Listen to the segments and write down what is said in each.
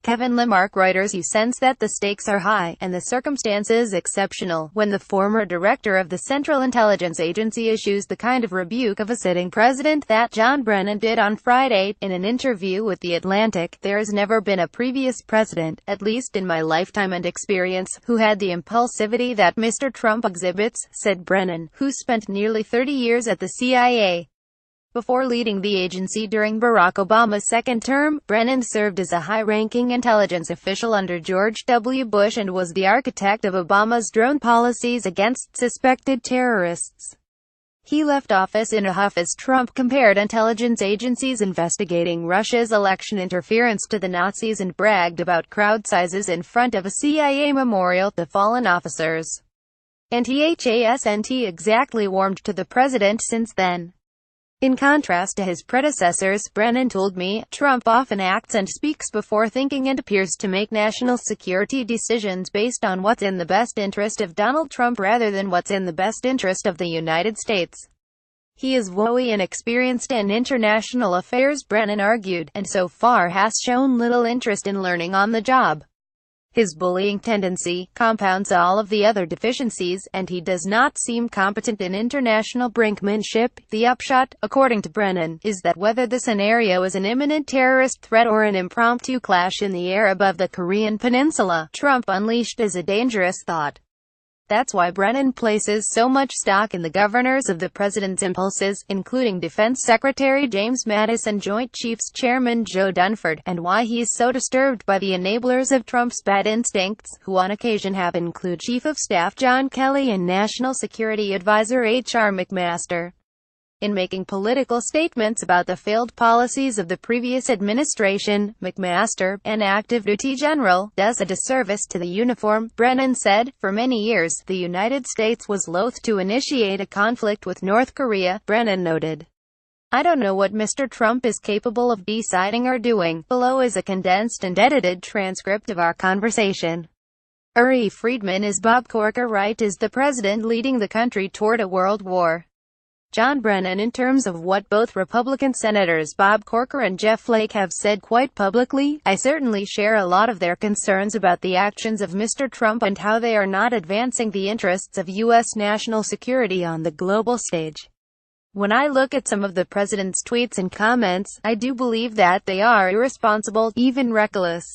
Kevin Lamarque Reuters You sense that the stakes are high, and the circumstances exceptional, when the former director of the Central Intelligence Agency issues the kind of rebuke of a sitting president that John Brennan did on Friday. In an interview with The Atlantic, "There has never been a previous president, at least in my lifetime and experience, who had the impulsivity that Mr. Trump exhibits," said Brennan, who spent nearly 30 years at the CIA. Before leading the agency during Barack Obama's second term, Brennan served as a high-ranking intelligence official under George W. Bush and was the architect of Obama's drone policies against suspected terrorists. He left office in a huff as Trump compared intelligence agencies investigating Russia's election interference to the Nazis and bragged about crowd sizes in front of a CIA memorial to fallen officers. And he hasn't exactly warmed to the president since then. In contrast to his predecessors, Brennan told me, Trump often acts and speaks before thinking and appears to make national security decisions based on what's in the best interest of Donald Trump rather than what's in the best interest of the United States. He is woefully inexperienced in international affairs, Brennan argued, and so far has shown little interest in learning on the job. His bullying tendency compounds all of the other deficiencies, and he does not seem competent in international brinkmanship. The upshot, according to Brennan, is that whether the scenario is an imminent terrorist threat or an impromptu clash in the air above the Korean peninsula, Trump unleashed is a dangerous thought. That's why Brennan places so much stock in the governors of the president's impulses, including Defense Secretary James Mattis and Joint Chiefs Chairman Joe Dunford, and why he is so disturbed by the enablers of Trump's bad instincts, who on occasion have included Chief of Staff John Kelly and National Security Advisor H.R. McMaster. In making political statements about the failed policies of the previous administration, McMaster, an active duty general, does a disservice to the uniform. Brennan said, "For many years, the United States was loath to initiate a conflict with North Korea," Brennan noted. "I don't know what Mr. Trump is capable of deciding or doing." Below is a condensed and edited transcript of our conversation. Uri Friedman is Bob Corker right? Is the president leading the country toward a world war? John Brennan in terms of what both Republican Senators Bob Corker and Jeff Flake have said quite publicly, I certainly share a lot of their concerns about the actions of Mr. Trump and how they are not advancing the interests of U.S. national security on the global stage. When I look at some of the president's tweets and comments, I do believe that they are irresponsible, even reckless.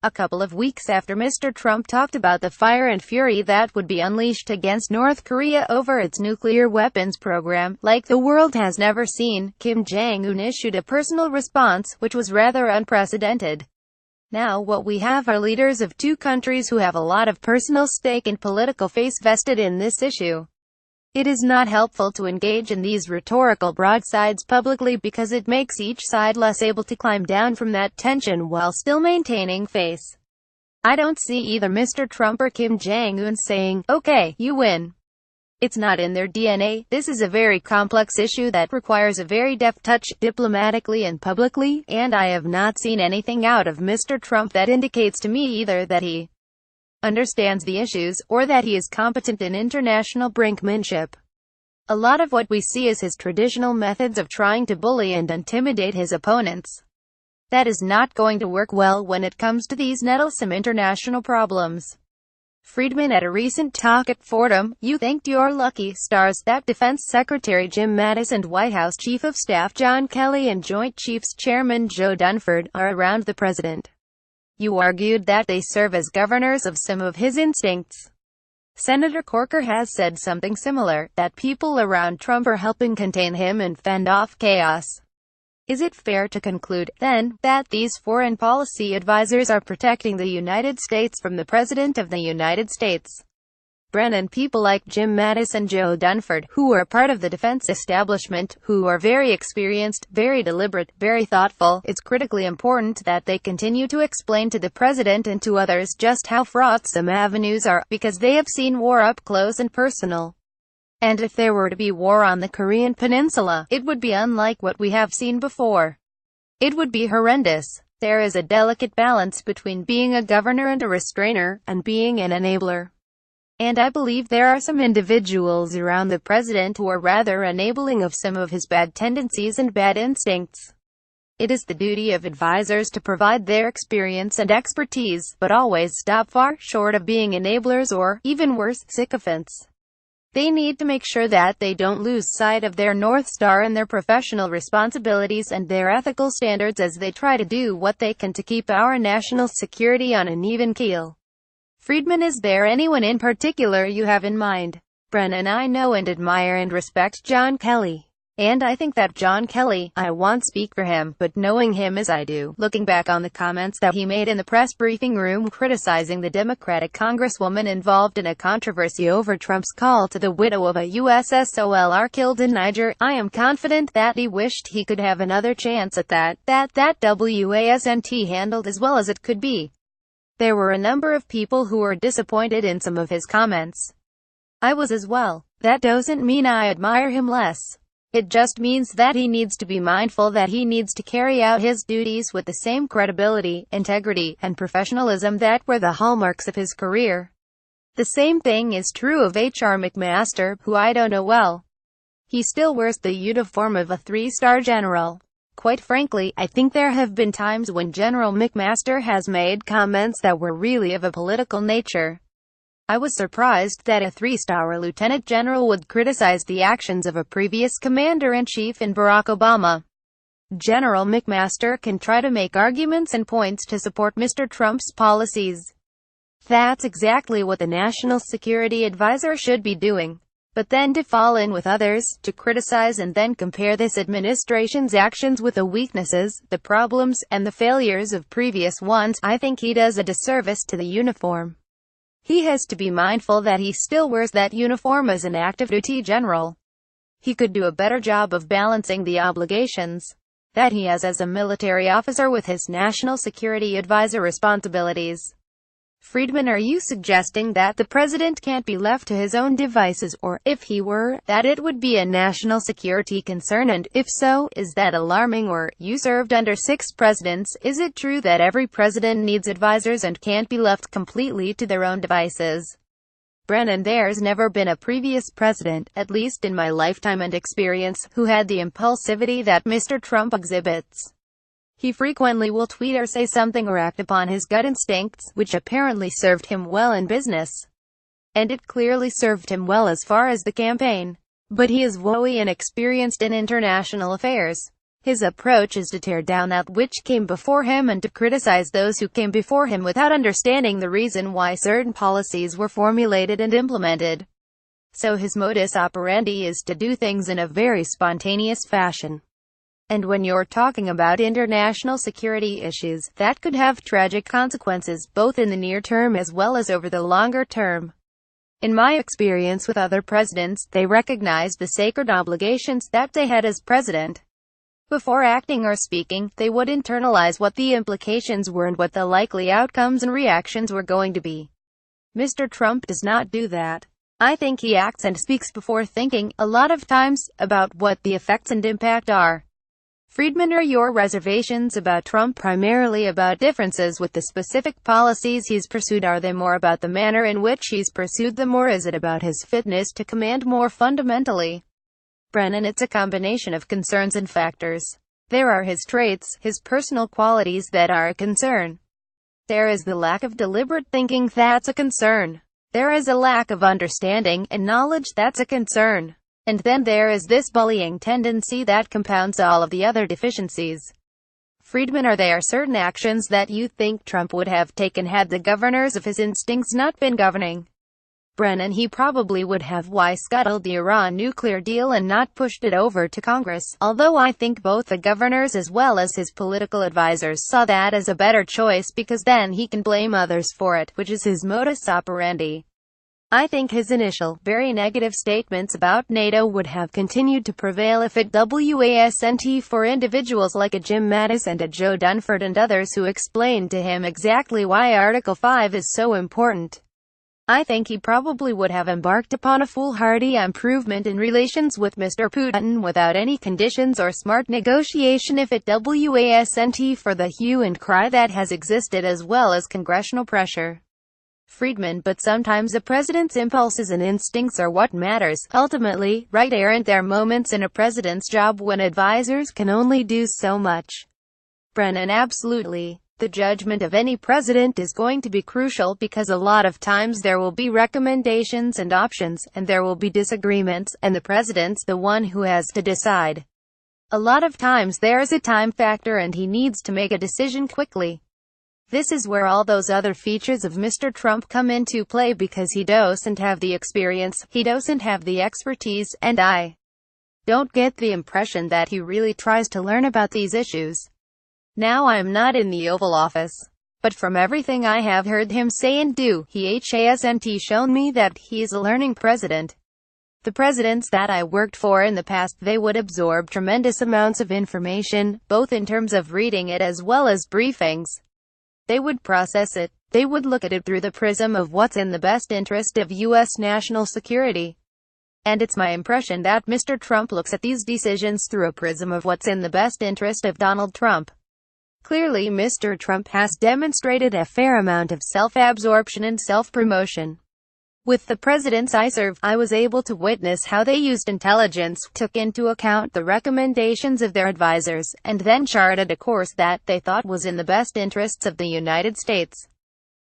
A couple of weeks after Mr. Trump talked about the fire and fury that would be unleashed against North Korea over its nuclear weapons program, like the world has never seen, Kim Jong-un issued a personal response, which was rather unprecedented. Now what we have are leaders of two countries who have a lot of personal stake and political face vested in this issue. It is not helpful to engage in these rhetorical broadsides publicly because it makes each side less able to climb down from that tension while still maintaining face. I don't see either Mr. Trump or Kim Jong-un saying, "Okay, you win." It's not in their DNA. This is a very complex issue that requires a very deft touch, diplomatically and publicly, and I have not seen anything out of Mr. Trump that indicates to me either that he understands the issues, or that he is competent in international brinkmanship. A lot of what we see is his traditional methods of trying to bully and intimidate his opponents. That is not going to work well when it comes to these nettlesome international problems. Friedman at a recent talk at Fordham, "You thanked your lucky stars that Defense Secretary Jim Mattis and White House Chief of Staff John Kelly and Joint Chiefs Chairman Joe Dunford are around the president. You argued that they serve as governors of some of his instincts." Senator Corker has said something similar, that people around Trump are helping contain him and fend off chaos. Is it fair to conclude, then, that these foreign policy advisors are protecting the United States from the President of the United States? Brennan, people like Jim Mattis and Joe Dunford, who are part of the defense establishment, who are very experienced, very deliberate, very thoughtful, it's critically important that they continue to explain to the president and to others just how fraught some avenues are, because they have seen war up close and personal. And if there were to be war on the Korean peninsula, it would be unlike what we have seen before. It would be horrendous. There is a delicate balance between being a governor and a restrainer, and being an enabler. And I believe there are some individuals around the president who are rather enabling of some of his bad tendencies and bad instincts. It is the duty of advisors to provide their experience and expertise, but always stop far short of being enablers or, even worse, sycophants. They need to make sure that they don't lose sight of their North Star and their professional responsibilities and their ethical standards as they try to do what they can to keep our national security on an even keel. Friedman, is there anyone in particular you have in mind? Brennan, I know and admire and respect John Kelly. And I think that John Kelly, I won't speak for him, but knowing him as I do, looking back on the comments that he made in the press briefing room criticizing the Democratic congresswoman involved in a controversy over Trump's call to the widow of a USS Solar killed in Niger, I am confident that he wished he could have another chance at that wasn't handled as well as it could be. There were a number of people who were disappointed in some of his comments. I was as well. That doesn't mean I admire him less. It just means that he needs to be mindful that he needs to carry out his duties with the same credibility, integrity, and professionalism that were the hallmarks of his career. The same thing is true of H.R. McMaster, who I don't know well. He still wears the uniform of a three-star general. Quite frankly, I think there have been times when General McMaster has made comments that were really of a political nature. I was surprised that a three-star lieutenant general would criticize the actions of a previous commander-in-chief in Barack Obama. General McMaster can try to make arguments and points to support Mr. Trump's policies. That's exactly what the National Security Advisor should be doing. But then to fall in with others, to criticize and then compare this administration's actions with the weaknesses, the problems, and the failures of previous ones, I think he does a disservice to the uniform. He has to be mindful that he still wears that uniform as an active-duty general. He could do a better job of balancing the obligations that he has as a military officer with his national security advisor responsibilities. Friedman, are you suggesting that the president can't be left to his own devices, or, if he were, that it would be a national security concern, and, if so, is that alarming? Or, you served under 6 presidents, is it true that every president needs advisors and can't be left completely to their own devices? Brennan, there's never been a previous president, at least in my lifetime and experience, who had the impulsivity that Mr. Trump exhibits. He frequently will tweet or say something or act upon his gut instincts, which apparently served him well in business. And it clearly served him well as far as the campaign. But he is woefully inexperienced in international affairs. His approach is to tear down that which came before him and to criticize those who came before him without understanding the reason why certain policies were formulated and implemented. So his modus operandi is to do things in a very spontaneous fashion. And when you're talking about international security issues, that could have tragic consequences, both in the near term as well as over the longer term. In my experience with other presidents, they recognized the sacred obligations that they had as president. Before acting or speaking, they would internalize what the implications were and what the likely outcomes and reactions were going to be. Mr. Trump does not do that. I think he acts and speaks before thinking, a lot of times, about what the effects and impact are. Friedman, are your reservations about Trump primarily about differences with the specific policies he's pursued? Are they more about the manner in which he's pursued them, or is it about his fitness to command more fundamentally? Brennan, it's a combination of concerns and factors. There are his traits, his personal qualities that are a concern. There is the lack of deliberate thinking that's a concern. There is a lack of understanding and knowledge that's a concern. And then there is this bullying tendency that compounds all of the other deficiencies. Friedman, are there certain actions that you think Trump would have taken had the governors of his instincts not been governing? Brennan, he probably would have. Why scuttled the Iran nuclear deal and not pushed it over to Congress? Although I think both the governors as well as his political advisors saw that as a better choice, because then he can blame others for it, which is his modus operandi. I think his initial, very negative statements about NATO would have continued to prevail if it wasn't for individuals like a Jim Mattis and a Joe Dunford and others who explained to him exactly why Article 5 is so important. I think he probably would have embarked upon a foolhardy improvement in relations with Mr. Putin without any conditions or smart negotiation if it wasn't for the hue and cry that has existed as well as congressional pressure. Friedman, but sometimes a president's impulses and instincts are what matters, ultimately, right? Aren't there moments in a president's job when advisors can only do so much? Brennan: absolutely. The judgment of any president is going to be crucial because a lot of times there will be recommendations and options, and there will be disagreements, and the president's the one who has to decide. A lot of times there is a time factor and he needs to make a decision quickly. This is where all those other features of Mr. Trump come into play because he doesn't have the experience, he doesn't have the expertise, and I don't get the impression that he really tries to learn about these issues. Now I am not in the Oval Office, but from everything I have heard him say and do, he hasn't shown me that he is a learning president. The presidents that I worked for in the past, they would absorb tremendous amounts of information, both in terms of reading it as well as briefings. They would process it. They would look at it through the prism of what's in the best interest of U.S. national security. And it's my impression that Mr. Trump looks at these decisions through a prism of what's in the best interest of Donald Trump. Clearly, Mr. Trump has demonstrated a fair amount of self-absorption and self-promotion. With the presidents I served, I was able to witness how they used intelligence, took into account the recommendations of their advisors, and then charted a course that they thought was in the best interests of the United States.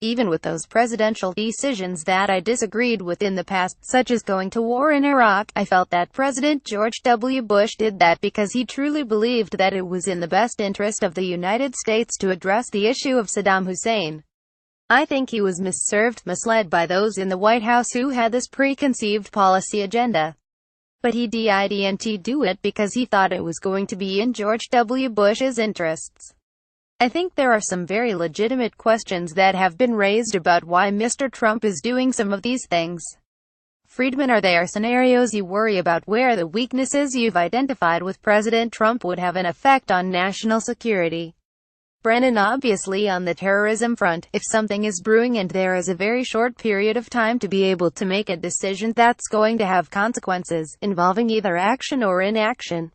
Even with those presidential decisions that I disagreed with in the past, such as going to war in Iraq, I felt that President George W. Bush did that because he truly believed that it was in the best interest of the United States to address the issue of Saddam Hussein. I think he was misled by those in the White House who had this preconceived policy agenda. But he didn't do it because he thought it was going to be in George W. Bush's interests. I think there are some very legitimate questions that have been raised about why Mr. Trump is doing some of these things. Friedman: are there scenarios you worry about where the weaknesses you've identified with President Trump would have an effect on national security? Brennan: obviously on the terrorism front, if something is brewing and there is a very short period of time to be able to make a decision that's going to have consequences, involving either action or inaction.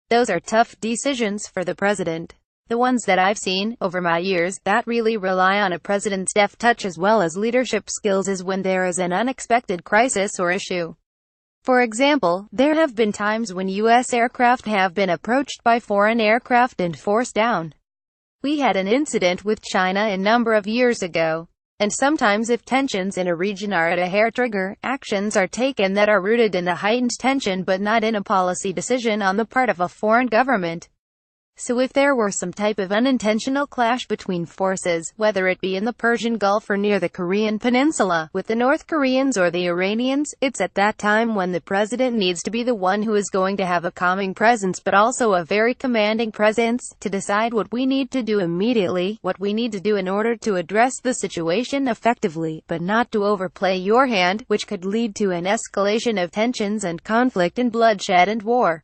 Those are tough decisions for the president. The ones that I've seen, over my years, that really rely on a president's deft touch as well as leadership skills is when there is an unexpected crisis or issue. For example, there have been times when U.S. aircraft have been approached by foreign aircraft and forced down. We had an incident with China a number of years ago. And sometimes if tensions in a region are at a hair trigger, actions are taken that are rooted in a heightened tension but not in a policy decision on the part of a foreign government. So if there were some type of unintentional clash between forces, whether it be in the Persian Gulf or near the Korean Peninsula, with the North Koreans or the Iranians, it's at that time when the president needs to be the one who is going to have a calming presence but also a very commanding presence, to decide what we need to do immediately, what we need to do in order to address the situation effectively, but not to overplay your hand, which could lead to an escalation of tensions and conflict and bloodshed and war.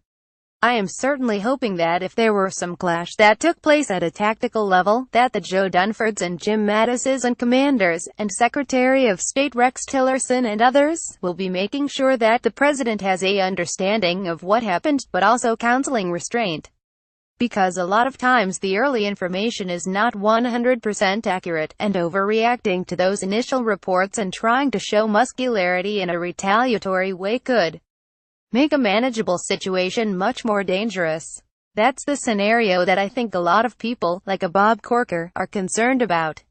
I am certainly hoping that if there were some clash that took place at a tactical level, that the Joe Dunfords and Jim Mattises and commanders, and Secretary of State Rex Tillerson and others, will be making sure that the president has a understanding of what happened, but also counseling restraint. Because a lot of times the early information is not 100% accurate, and overreacting to those initial reports and trying to show muscularity in a retaliatory way could make a manageable situation much more dangerous. That's the scenario that I think a lot of people, like a Bob Corker, are concerned about.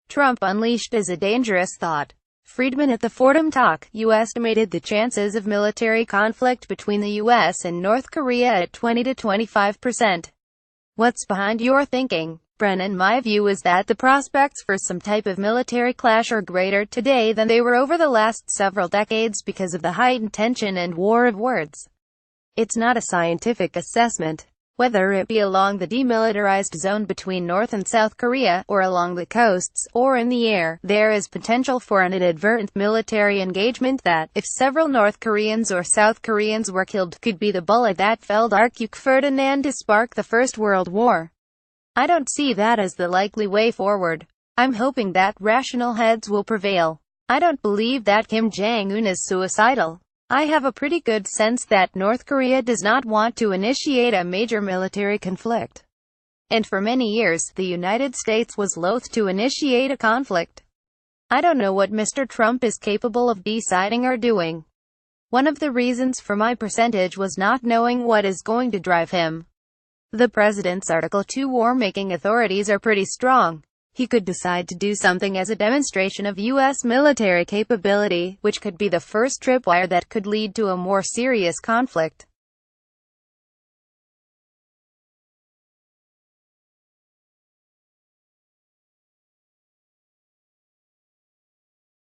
Trump unleashed is a dangerous thought. Friedman: at the Fordham talk, you estimated the chances of military conflict between the U.S. and North Korea at 20 to 25%. What's behind your thinking? Brennan: my view is that the prospects for some type of military clash are greater today than they were over the last several decades because of the heightened tension and war of words. It's not a scientific assessment. Whether it be along the demilitarized zone between North and South Korea, or along the coasts, or in the air, there is potential for an inadvertent military engagement that, if several North Koreans or South Koreans were killed, could be the bullet that felled Archduke Ferdinand to spark the First World War. I don't see that as the likely way forward. I'm hoping that rational heads will prevail. I don't believe that Kim Jong-un is suicidal. I have a pretty good sense that North Korea does not want to initiate a major military conflict. And for many years, the United States was loath to initiate a conflict. I don't know what Mr. Trump is capable of deciding or doing. One of the reasons for my percentage was not knowing what is going to drive him. The president's Article 2 war-making authorities are pretty strong. He could decide to do something as a demonstration of U.S. military capability, which could be the first tripwire that could lead to a more serious conflict.